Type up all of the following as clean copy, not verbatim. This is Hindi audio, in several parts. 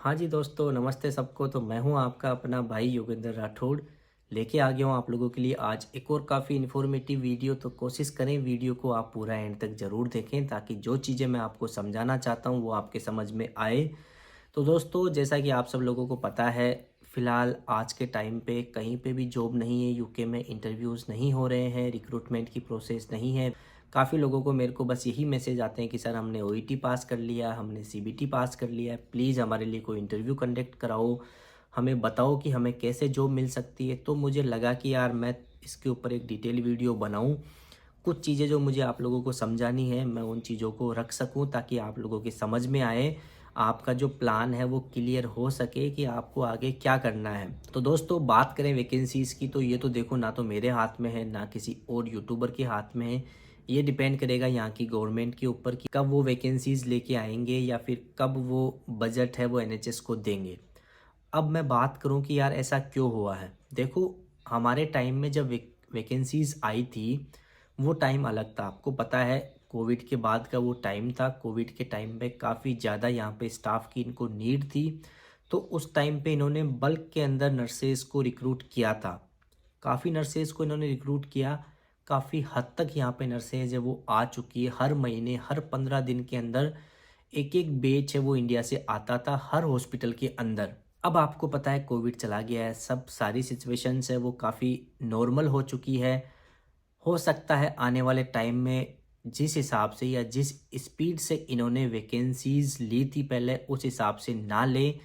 हाँ जी दोस्तों, नमस्ते सबको। तो मैं हूँ आपका अपना भाई योगेंद्र राठौड़। लेके आ गया हूँ आप लोगों के लिए आज एक और काफ़ी इन्फॉर्मेटिव वीडियो। तो कोशिश करें वीडियो को आप पूरा एंड तक ज़रूर देखें ताकि जो चीज़ें मैं आपको समझाना चाहता हूँ वो आपके समझ में आए। तो दोस्तों, जैसा कि आप सब लोगों को पता है, फ़िलहाल आज के टाइम पे कहीं पे भी जॉब नहीं है। यूके में इंटरव्यूज़ नहीं हो रहे हैं, रिक्रूटमेंट की प्रोसेस नहीं है। काफ़ी लोगों को मेरे को बस यही मैसेज आते हैं कि सर हमने ओईटी पास कर लिया, हमने सीबीटी पास कर लिया है, प्लीज़ हमारे लिए कोई इंटरव्यू कंडक्ट कराओ, हमें बताओ कि हमें कैसे जॉब मिल सकती है। तो मुझे लगा कि यार मैं इसके ऊपर एक डिटेल वीडियो बनाऊँ। कुछ चीज़ें जो मुझे आप लोगों को समझानी है, मैं उन चीज़ों को रख सकूँ ताकि आप लोगों की समझ में आए, आपका जो प्लान है वो क्लियर हो सके कि आपको आगे क्या करना है। तो दोस्तों, बात करें वैकेंसीज़ की, तो ये तो देखो ना तो मेरे हाथ में है ना किसी और यूट्यूबर के हाथ में है। ये डिपेंड करेगा यहाँ की गवर्नमेंट के ऊपर कि कब वो वैकेंसीज़ लेके आएंगे या फिर कब वो बजट है वो एनएचएस को देंगे। अब मैं बात करूँ कि यार ऐसा क्यों हुआ है। देखो, हमारे टाइम में जब वैकेंसीज़ आई थी वो टाइम अलग था। आपको पता है, कोविड के बाद का वो टाइम था। कोविड के टाइम पे काफ़ी ज़्यादा यहाँ पे स्टाफ की इनको नीड थी। तो उस टाइम पे इन्होंने बल्क के अंदर नर्सेज़ को रिक्रूट किया था। काफ़ी नर्सेज़ को इन्होंने रिक्रूट किया। काफ़ी हद तक यहाँ पे नर्सेज़ है वो आ चुकी है। हर महीने, हर 15 दिन के अंदर एक एक बैच है वो इंडिया से आता था हर हॉस्पिटल के अंदर। अब आपको पता है कोविड चला गया है, सब सारी सिचुएशंस है वो काफ़ी नॉर्मल हो चुकी है। हो सकता है आने वाले टाइम में जिस हिसाब से या जिस स्पीड से इन्होंने वैकेंसीज़ ली थी पहले, उस हिसाब से ना लें।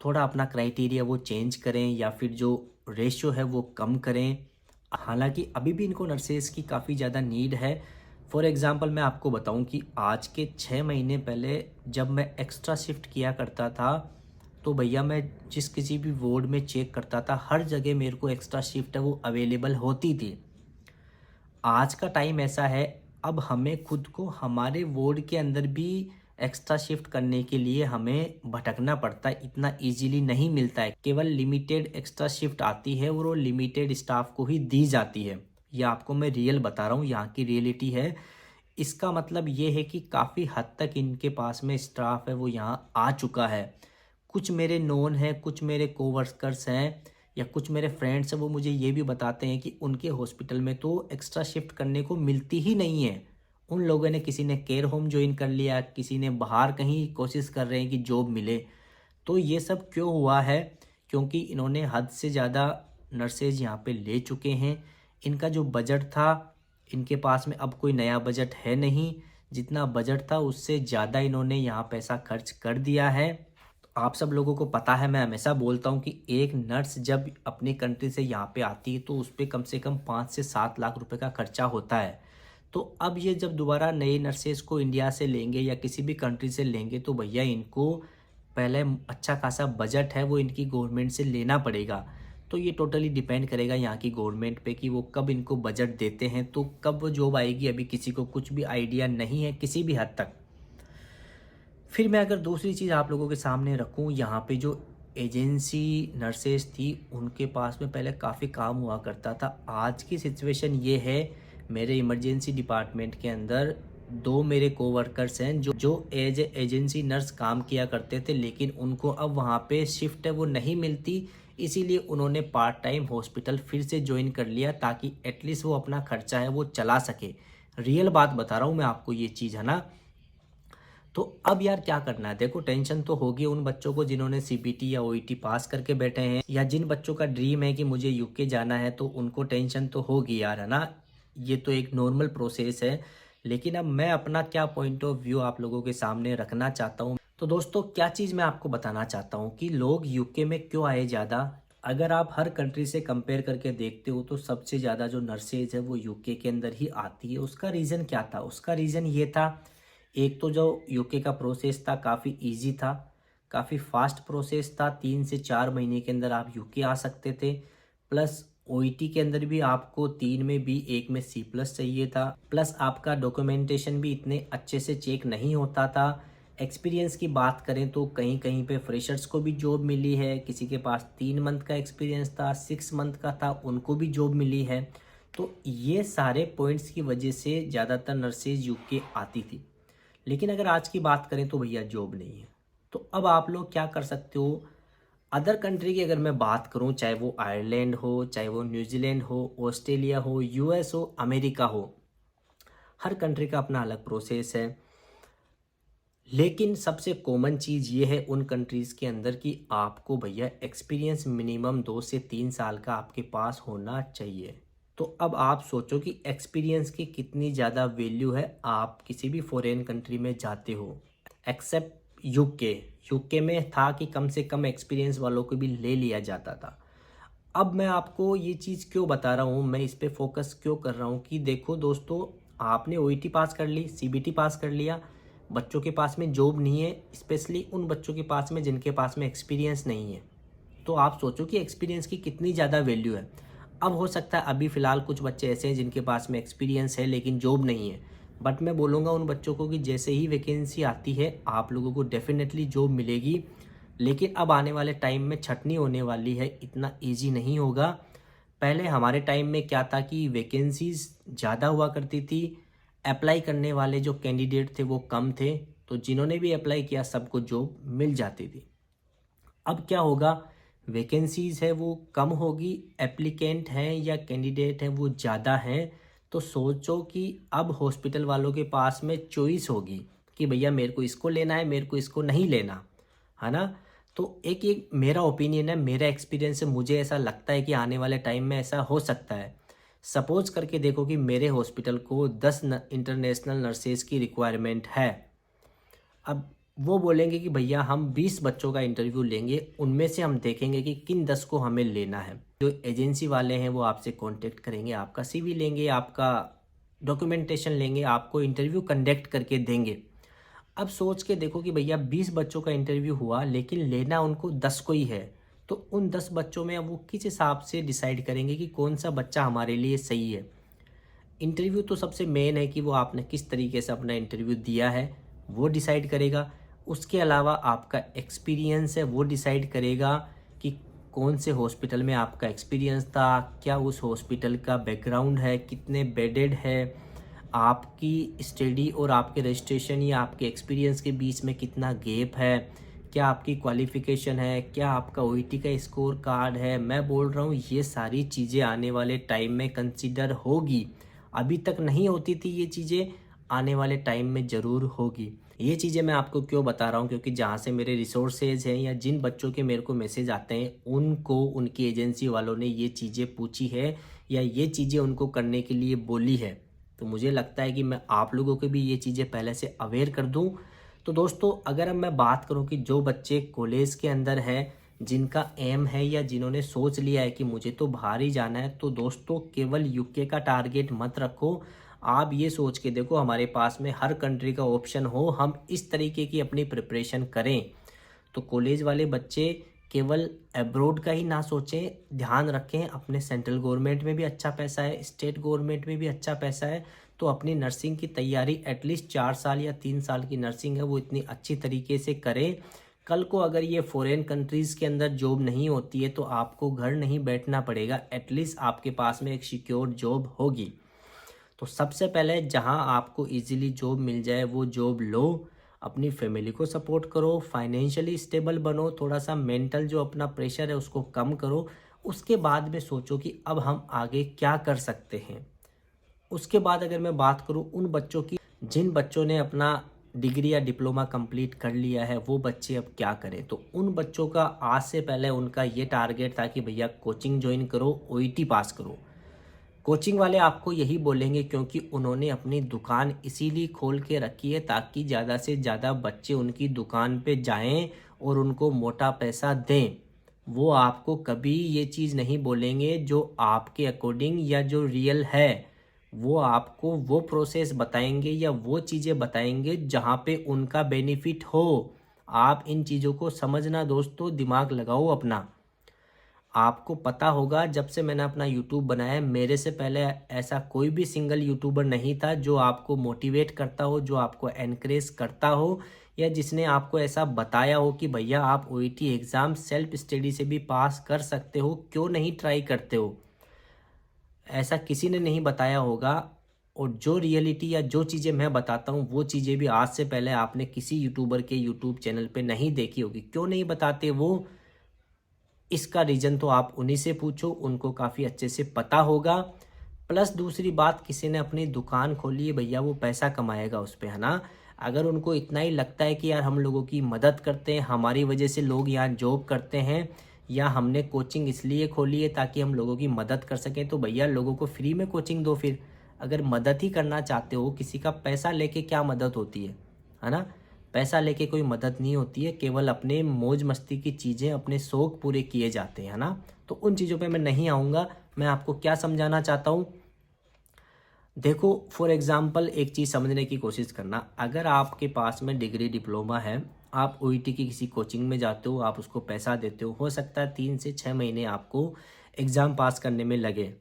थोड़ा अपना क्राइटेरिया वो चेंज करें या फिर जो रेशियो है वो कम करें। हालांकि अभी भी इनको नर्सेज़ की काफ़ी ज़्यादा नीड है। फॉर एग्ज़ाम्पल मैं आपको बताऊं कि आज के 6 महीने पहले जब मैं एक्स्ट्रा शिफ्ट किया करता था, तो भैया मैं जिस किसी भी वार्ड में चेक करता था, हर जगह मेरे को एक्स्ट्रा शिफ्ट है वो अवेलेबल होती थी। आज का टाइम ऐसा है, अब हमें खुद को हमारे वार्ड के अंदर भी एक्स्ट्रा शिफ्ट करने के लिए हमें भटकना पड़ता है। इतना इजीली नहीं मिलता है। केवल लिमिटेड एक्स्ट्रा शिफ्ट आती है और वो लिमिटेड स्टाफ को ही दी जाती है। ये आपको मैं रियल बता रहा हूँ, यहाँ की रियलिटी है। इसका मतलब ये है कि काफ़ी हद तक इनके पास में स्टाफ है वो यहाँ आ चुका है। कुछ मेरे नोन हैं, कुछ मेरे कोवर्कर्स हैं या कुछ मेरे फ्रेंड्स हैं, वो मुझे ये भी बताते हैं कि उनके हॉस्पिटल में तो एक्स्ट्रा शिफ्ट करने को मिलती ही नहीं है। उन लोगों ने, किसी ने केयर होम ज्वाइन कर लिया, किसी ने बाहर कहीं कोशिश कर रहे हैं कि जॉब मिले। तो ये सब क्यों हुआ है? क्योंकि इन्होंने हद से ज़्यादा नर्सेज यहाँ पे ले चुके हैं। इनका जो बजट था, इनके पास में अब कोई नया बजट है नहीं। जितना बजट था उससे ज़्यादा इन्होंने यहाँ पैसा खर्च कर दिया है। आप सब लोगों को पता है, मैं हमेशा बोलता हूँ कि एक नर्स जब अपनी कंट्री से यहाँ पे आती है तो उस पर कम से कम 5 से 7 लाख रुपए का खर्चा होता है। तो अब ये जब दोबारा नए नर्सेज को इंडिया से लेंगे या किसी भी कंट्री से लेंगे तो भैया इनको पहले अच्छा खासा बजट है वो इनकी गवर्नमेंट से लेना पड़ेगा। तो ये टोटली डिपेंड करेगा यहाँ की गवर्नमेंट पे कि वो कब इनको बजट देते हैं, तो कब वो जॉब आएगी अभी किसी को कुछ भी आइडिया नहीं है किसी भी हद तक। फिर मैं अगर दूसरी चीज़ आप लोगों के सामने रखूँ, यहाँ पे जो एजेंसी नर्सेज थी उनके पास में पहले काफ़ी काम हुआ करता था। आज की सिचुएशन ये है, मेरे इमरजेंसी डिपार्टमेंट के अंदर दो मेरे कोवर्कर्स हैं जो एज एजेंसी नर्स काम किया करते थे, लेकिन उनको अब वहाँ पे शिफ्ट है वो नहीं मिलती। इसीलिए उन्होंने पार्ट टाइम हॉस्पिटल फिर से ज्वाइन कर लिया ताकि एटलीस्ट वो अपना खर्चा है वो चला सके। रियल बात बता रहा हूँ मैं आपको, ये चीज़ है ना। तो अब यार क्या करना है? देखो, टेंशन तो होगी उन बच्चों को जिन्होंने सीबीटी या ओईटी पास करके बैठे हैं, या जिन बच्चों का ड्रीम है कि मुझे यूके जाना है, तो उनको टेंशन तो होगी यार, है ना। ये तो एक नॉर्मल प्रोसेस है। लेकिन अब मैं अपना क्या पॉइंट ऑफ व्यू आप लोगों के सामने रखना चाहता हूँ। तो दोस्तों, क्या चीज़ मैं आपको बताना चाहता हूँ कि लोग यूके में क्यों आए ज़्यादा। अगर आप हर कंट्री से कंपेयर करके देखते हो तो सबसे ज़्यादा जो नर्सेज है वो यूके के अंदर ही आती है। उसका रीज़न क्या था? उसका रीज़न ये था, एक तो जो यूके का प्रोसेस था काफ़ी इजी था, काफ़ी फास्ट प्रोसेस था। 3 से 4 महीने के अंदर आप यूके आ सकते थे। प्लस ओईटी के अंदर भी आपको 3 में भी 1 में सी प्लस चाहिए था। प्लस आपका डॉक्यूमेंटेशन भी इतने अच्छे से चेक नहीं होता था। एक्सपीरियंस की बात करें तो कहीं कहीं पे फ्रेशर्स को भी जॉब मिली है, किसी के पास 3 मंथ का एक्सपीरियंस था, 6 मंथ का था, उनको भी जॉब मिली है। तो ये सारे पॉइंट्स की वजह से ज़्यादातर नर्सेज यूके आती थी। लेकिन अगर आज की बात करें तो भैया जॉब नहीं है। तो अब आप लोग क्या कर सकते हो, अदर कंट्री की अगर मैं बात करूं, चाहे वो आयरलैंड हो, चाहे वो न्यूजीलैंड हो, ऑस्ट्रेलिया हो, यूएस हो, अमेरिका हो, हर कंट्री का अपना अलग प्रोसेस है। लेकिन सबसे कॉमन चीज़ ये है उन कंट्रीज़ के अंदर कि आपको भैया एक्सपीरियंस मिनिमम 2 से 3 साल का आपके पास होना चाहिए। तो अब आप सोचो कि एक्सपीरियंस की कितनी ज़्यादा वैल्यू है। आप किसी भी फॉरेन कंट्री में जाते हो, एक्सेप्ट यूके, यूके में था कि कम से कम एक्सपीरियंस वालों को भी ले लिया जाता था। अब मैं आपको ये चीज़ क्यों बता रहा हूँ, मैं इस पे फोकस क्यों कर रहा हूँ कि देखो दोस्तों, आपने ओईटी पास कर ली, सीबीटी पास कर लिया, बच्चों के पास में जॉब नहीं है, स्पेशली उन बच्चों के पास में जिनके पास में एक्सपीरियंस नहीं है। तो आप सोचो कि एक्सपीरियंस की कितनी ज़्यादा वैल्यू है। अब हो सकता है अभी फ़िलहाल कुछ बच्चे ऐसे हैं जिनके पास में एक्सपीरियंस है लेकिन जॉब नहीं है, बट मैं बोलूँगा उन बच्चों को कि जैसे ही वैकेंसी आती है आप लोगों को डेफिनेटली जॉब मिलेगी। लेकिन अब आने वाले टाइम में छटनी होने वाली है, इतना ईजी नहीं होगा। पहले हमारे टाइम में क्या था कि वैकेंसीज़ ज़्यादा हुआ करती थी, अप्लाई करने वाले जो कैंडिडेट थे वो कम थे, तो जिन्होंने भी अप्लाई किया सबको जॉब मिल जाती थी। अब क्या होगा, वैकेंसीज़ है वो कम होगी, एप्लीकेंट हैं या कैंडिडेट हैं वो ज़्यादा हैं। तो सोचो कि अब हॉस्पिटल वालों के पास में चॉइस होगी कि भैया मेरे को इसको लेना है, मेरे को इसको नहीं लेना, है ना। तो एक एक मेरा ओपिनियन है, मेरा एक्सपीरियंस है, मुझे ऐसा लगता है कि आने वाले टाइम में ऐसा हो सकता है। सपोज करके देखो कि मेरे हॉस्पिटल को 10 इंटरनेशनल नर्सेज की रिक्वायरमेंट है। अब वो बोलेंगे कि भैया हम 20 बच्चों का इंटरव्यू लेंगे, उनमें से हम देखेंगे कि किन 10 को हमें लेना है। जो एजेंसी वाले हैं वो आपसे कांटेक्ट करेंगे, आपका सीवी लेंगे, आपका डॉक्यूमेंटेशन लेंगे, आपको इंटरव्यू कंडक्ट करके देंगे। अब सोच के देखो कि भैया 20 बच्चों का इंटरव्यू हुआ लेकिन लेना उनको 10 को ही है। तो उन 10 बच्चों में अब वो किस हिसाब से डिसाइड करेंगे कि कौन सा बच्चा हमारे लिए सही है। इंटरव्यू तो सबसे मेन है कि वो आपने किस तरीके से अपना इंटरव्यू दिया है वो डिसाइड करेगा। उसके अलावा आपका एक्सपीरियंस है वो डिसाइड करेगा कि कौन से हॉस्पिटल में आपका एक्सपीरियंस था, क्या उस हॉस्पिटल का बैकग्राउंड है, कितने बेडेड है, आपकी स्टडी और आपके रजिस्ट्रेशन या आपके एक्सपीरियंस के बीच में कितना गैप है, क्या आपकी क्वालिफ़िकेशन है, क्या आपका ओईटी का स्कोर कार्ड है। मैं बोल रहा हूँ ये सारी चीज़ें आने वाले टाइम में कंसिडर होगी। अभी तक नहीं होती थी ये चीज़ें, आने वाले टाइम में ज़रूर होगी। ये चीज़ें मैं आपको क्यों बता रहा हूँ, क्योंकि जहाँ से मेरे रिसोर्सेज हैं या जिन बच्चों के मेरे को मैसेज आते हैं उनको उनकी एजेंसी वालों ने ये चीज़ें पूछी है या ये चीज़ें उनको करने के लिए बोली है। तो मुझे लगता है कि मैं आप लोगों को भी ये चीज़ें पहले से अवेयर कर दूँ। तो दोस्तों अगर अब मैं बात करूं कि जो बच्चे कॉलेज के अंदर है, जिनका एम है या जिन्होंने सोच लिया है कि मुझे तो बाहर ही जाना है, तो दोस्तों केवल यूके का टारगेट मत रखो। आप ये सोच के देखो हमारे पास में हर कंट्री का ऑप्शन हो, हम इस तरीके की अपनी प्रिपरेशन करें। तो कॉलेज वाले बच्चे केवल अब्रॉड का ही ना सोचें, ध्यान रखें अपने सेंट्रल गवर्नमेंट में भी अच्छा पैसा है, स्टेट गवर्नमेंट में भी अच्छा पैसा है। तो अपनी नर्सिंग की तैयारी एटलीस्ट 4 साल या 3 साल की नर्सिंग है वो इतनी अच्छी तरीके से करें। कल को अगर ये फॉरेन कंट्रीज़ के अंदर जॉब नहीं होती है तो आपको घर नहीं बैठना पड़ेगा, एटलीस्ट आपके पास में एक सिक्योर जॉब होगी। तो सबसे पहले जहां आपको इजीली जॉब मिल जाए वो जॉब लो, अपनी फैमिली को सपोर्ट करो, फाइनेंशियली स्टेबल बनो, थोड़ा सा मेंटल जो अपना प्रेशर है उसको कम करो। उसके बाद में सोचो कि अब हम आगे क्या कर सकते हैं। उसके बाद अगर मैं बात करूं उन बच्चों की जिन बच्चों ने अपना डिग्री या डिप्लोमा कंप्लीट कर लिया है, वो बच्चे अब क्या करें। तो उन बच्चों का आज से पहले उनका ये टारगेट था कि भैया कोचिंग ज्वाइन करो, ओईटी पास करो। कोचिंग वाले आपको यही बोलेंगे क्योंकि उन्होंने अपनी दुकान इसीलिए खोल के रखी है ताकि ज़्यादा से ज़्यादा बच्चे उनकी दुकान पे जाएं और उनको मोटा पैसा दें। वो आपको कभी ये चीज़ नहीं बोलेंगे जो आपके अकॉर्डिंग या जो रियल है। वो आपको वो प्रोसेस बताएंगे या वो चीज़ें बताएंगे जहाँ पे उनका बेनिफिट हो। आप इन चीज़ों को समझना दोस्तों, दिमाग लगाओ अपना। आपको पता होगा जब से मैंने अपना यूट्यूब बनाया है, मेरे से पहले ऐसा कोई भी सिंगल यूट्यूबर नहीं था जो आपको मोटिवेट करता हो, जो आपको एनकरेज करता हो या जिसने आपको ऐसा बताया हो कि भैया आप ओईटी एग्ज़ाम सेल्फ स्टडी से भी पास कर सकते हो, क्यों नहीं ट्राई करते हो। ऐसा किसी ने नहीं बताया होगा। और जो रियलिटी या जो चीज़ें मैं बताता हूँ वो चीज़ें भी आज से पहले आपने किसी यूट्यूबर के यूट्यूब चैनल पे नहीं देखी होगी। क्यों नहीं बताते वो, इसका रीज़न तो आप उन्हीं से पूछो, उनको काफ़ी अच्छे से पता होगा। प्लस दूसरी बात, किसी ने अपनी दुकान खोली है भैया, वो पैसा कमाएगा उस पे, है ना। अगर उनको इतना ही लगता है कि यार हम लोगों की मदद करते हैं, हमारी वजह से लोग यहाँ जॉब करते हैं, या हमने कोचिंग इसलिए खोली है ताकि हम लोगों की मदद कर सकें, तो भैया लोगों को फ्री में कोचिंग दो फिर। अगर मदद ही करना चाहते हो, किसी का पैसा लेके क्या मदद होती है ना। पैसा लेके कोई मदद नहीं होती है, केवल अपने मौज मस्ती की चीज़ें, अपने शौक पूरे किए जाते हैं, है ना। तो उन चीज़ों पे मैं नहीं आऊँगा। मैं आपको क्या समझाना चाहता हूँ, देखो फॉर एग्ज़ाम्पल एक चीज़ समझने की कोशिश करना। अगर आपके पास में डिग्री डिप्लोमा है, आप ओईटी की किसी कोचिंग में जाते हो, आप उसको पैसा देते हो सकता है 3 से 6 महीने आपको एग्ज़ाम पास करने में लगे।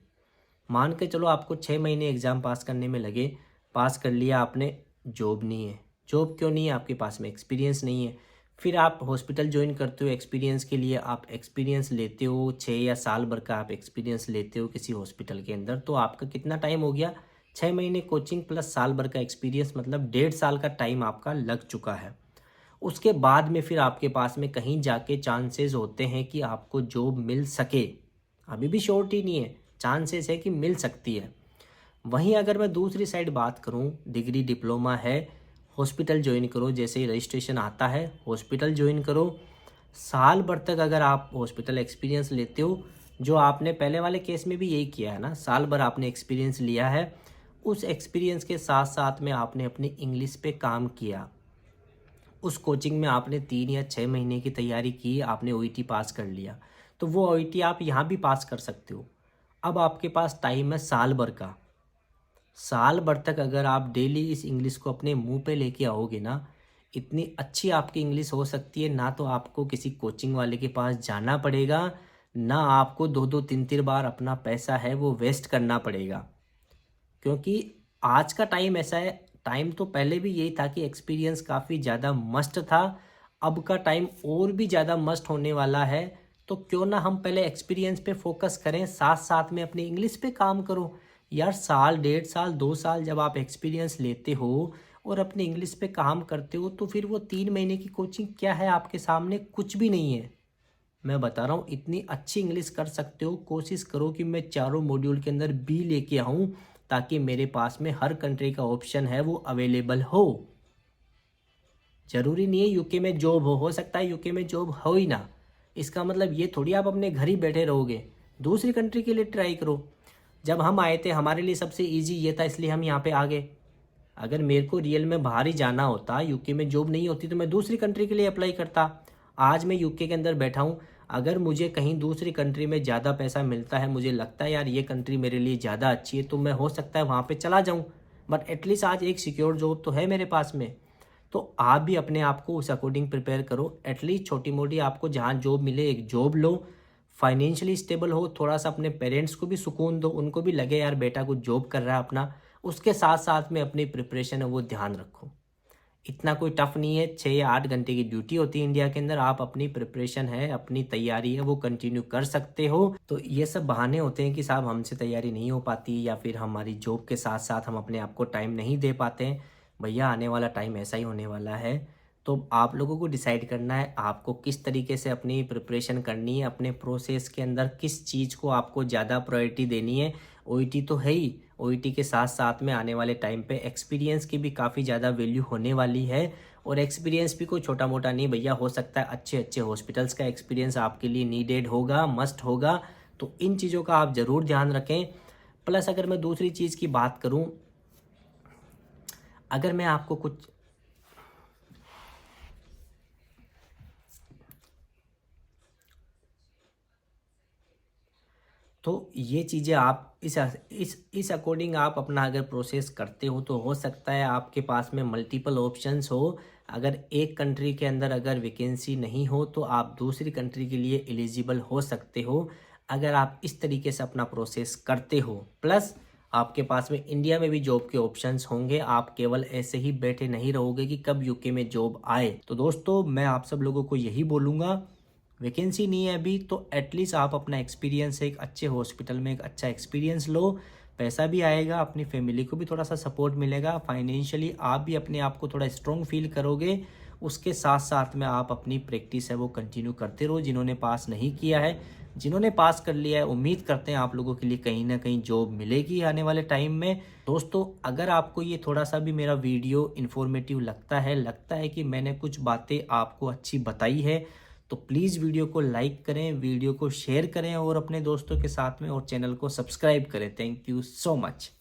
मान के चलो आपको 6 महीने एग्ज़ाम पास करने में लगे, पास कर लिया आपने, जॉब नहीं है। जॉब क्यों नहीं है, आपके पास में एक्सपीरियंस नहीं है। फिर आप हॉस्पिटल ज्वाइन करते हो, एक्सपीरियंस के लिए आप एक्सपीरियंस लेते हो, 6 या साल भर का आप एक्सपीरियंस लेते हो किसी हॉस्पिटल के अंदर। तो आपका कितना टाइम हो गया, 6 महीने कोचिंग प्लस साल भर का एक्सपीरियंस, मतलब 1.5 साल का टाइम आपका लग चुका है। उसके बाद में फिर आपके पास में कहीं जाके चांसेस होते हैं कि आपको जॉब मिल सके। अभी भी श्योरिटी नहीं है, चांसेस है कि मिल सकती है। वहीं अगर मैं दूसरी साइड बात करूं, डिग्री डिप्लोमा है, हॉस्पिटल ज्वाइन करो, जैसे ही रजिस्ट्रेशन आता है हॉस्पिटल ज्वाइन करो, साल भर तक अगर आप हॉस्पिटल एक्सपीरियंस लेते हो, जो आपने पहले वाले केस में भी यही किया है ना, साल भर आपने एक्सपीरियंस लिया है, उस एक्सपीरियंस के साथ साथ में आपने अपनी इंग्लिश पे काम किया, उस कोचिंग में आपने 3 या 6 महीने की तैयारी की, आपने ओईटी पास कर लिया, तो वो ओईटी आप यहाँ भी पास कर सकते हो। अब आपके पास टाइम है साल भर का। साल भर तक अगर आप डेली इस इंग्लिश को अपने मुंह पे लेके आओगे ना, इतनी अच्छी आपकी इंग्लिश हो सकती है, ना तो आपको किसी कोचिंग वाले के पास जाना पड़ेगा, ना आपको 2-2 3-3 बार अपना पैसा है वो वेस्ट करना पड़ेगा। क्योंकि आज का टाइम ऐसा है, टाइम तो पहले भी यही था कि एक्सपीरियंस काफ़ी ज़्यादा मस्ट था, अब का टाइम और भी ज़्यादा मस्ट होने वाला है। तो क्यों ना हम पहले एक्सपीरियंस पे फोकस करें, साथ साथ में अपनी इंग्लिश पे काम करो। यार साल 1.5 साल 2 साल जब आप एक्सपीरियंस लेते हो और अपनी इंग्लिश पे काम करते हो, तो फिर वो 3 महीने की कोचिंग क्या है आपके सामने, कुछ भी नहीं है। मैं बता रहा हूँ इतनी अच्छी इंग्लिश कर सकते हो। कोशिश करो कि मैं चारों मॉड्यूल के अंदर बी लेके आऊँ, ताकि मेरे पास में हर कंट्री का ऑप्शन है वो अवेलेबल हो। ज़रूरी नहीं है यूके में जॉब हो सकता है यूके में जॉब हो ही ना। इसका मतलब ये थोड़ी आप अपने घर ही बैठे रहोगे, दूसरी कंट्री के लिए ट्राई करो। जब हम आए थे हमारे लिए सबसे ईजी ये था, इसलिए हम यहाँ पे आ गए। अगर मेरे को रियल में बाहर ही जाना होता, यूके में जॉब नहीं होती, तो मैं दूसरी कंट्री के लिए अप्लाई करता। आज मैं यूके के अंदर बैठा हूँ, अगर मुझे कहीं दूसरी कंट्री में ज़्यादा पैसा मिलता है, मुझे लगता है यार ये कंट्री मेरे लिए ज़्यादा अच्छी है, तो मैं हो सकता है वहाँ पे चला जाऊँ। बट एटलीस्ट आज एक सिक्योर जॉब तो है मेरे पास में। तो आप भी अपने आप को उस अकॉर्डिंग प्रिपेयर करो। एटलीस्ट छोटी मोटी आपको जहाँ जॉब मिले एक जॉब लो, फाइनेंशियली स्टेबल हो, थोड़ा सा अपने पेरेंट्स को भी सुकून दो, उनको भी लगे यार बेटा कुछ जॉब कर रहा है अपना। उसके साथ साथ में अपनी प्रिपरेशन है वो ध्यान रखो। इतना कोई टफ नहीं है, 6 या 8 घंटे की ड्यूटी होती है इंडिया के अंदर, आप अपनी प्रिपरेशन है, अपनी तैयारी है वो कंटिन्यू कर सकते हो। तो ये सब बहाने होते हैं कि साहब हमसे तैयारी नहीं हो पाती, या फिर हमारी जॉब के साथ साथ हम अपने आप को टाइम नहीं दे पाते हैं। भैया आने वाला टाइम ऐसा ही होने वाला है। तो आप लोगों को डिसाइड करना है आपको किस तरीके से अपनी प्रिपरेशन करनी है, अपने प्रोसेस के अंदर किस चीज़ को आपको ज़्यादा प्रायोरिटी देनी है। ओईटी तो है ही, ओईटी के साथ साथ में आने वाले टाइम पे एक्सपीरियंस की भी काफ़ी ज़्यादा वैल्यू होने वाली है। और एक्सपीरियंस भी कोई छोटा मोटा नहीं भैया, हो सकता है अच्छे अच्छे हॉस्पिटल्स का एक्सपीरियंस आपके लिए नीडेड होगा, मस्ट होगा। तो इन चीज़ों का आप ज़रूर ध्यान रखें। प्लस अगर मैं दूसरी चीज़ की बात करूं, अगर मैं आपको कुछ तो ये चीज़ें आप इस अकॉर्डिंग आप अपना अगर प्रोसेस करते हो, तो हो सकता है आपके पास में मल्टीपल ऑप्शंस हो। अगर एक कंट्री के अंदर अगर वैकेंसी नहीं हो, तो आप दूसरी कंट्री के लिए एलिजिबल हो सकते हो, अगर आप इस तरीके से अपना प्रोसेस करते हो। प्लस आपके पास में इंडिया में भी जॉब के ऑप्शंस होंगे, आप केवल ऐसे ही बैठे नहीं रहोगे कि कब यूके में जॉब आए। तो दोस्तों मैं आप सब लोगों को यही बोलूँगा, वैकेंसी नहीं है अभी तो एटलीस्ट आप अपना एक्सपीरियंस एक अच्छे हॉस्पिटल में एक अच्छा एक्सपीरियंस लो, पैसा भी आएगा, अपनी फैमिली को भी थोड़ा सा सपोर्ट मिलेगा, फाइनेंशियली आप भी अपने आप को थोड़ा स्ट्रॉन्ग फील करोगे। उसके साथ साथ में आप अपनी प्रैक्टिस है वो कंटिन्यू करते रहो। जिन्होंने पास नहीं किया है, जिन्होंने पास कर लिया है, उम्मीद करते हैं आप लोगों के लिए कहीं ना कहीं जॉब मिलेगी आने वाले टाइम में। दोस्तों, अगर आपको ये थोड़ा सा भी मेरा वीडियो इन्फॉर्मेटिव लगता है कि मैंने कुछ बातें आपको अच्छी बताई है, तो प्लीज़ वीडियो को लाइक करें, वीडियो को शेयर करें और अपने दोस्तों के साथ में, और चैनल को सब्सक्राइब करें। Thank you so much.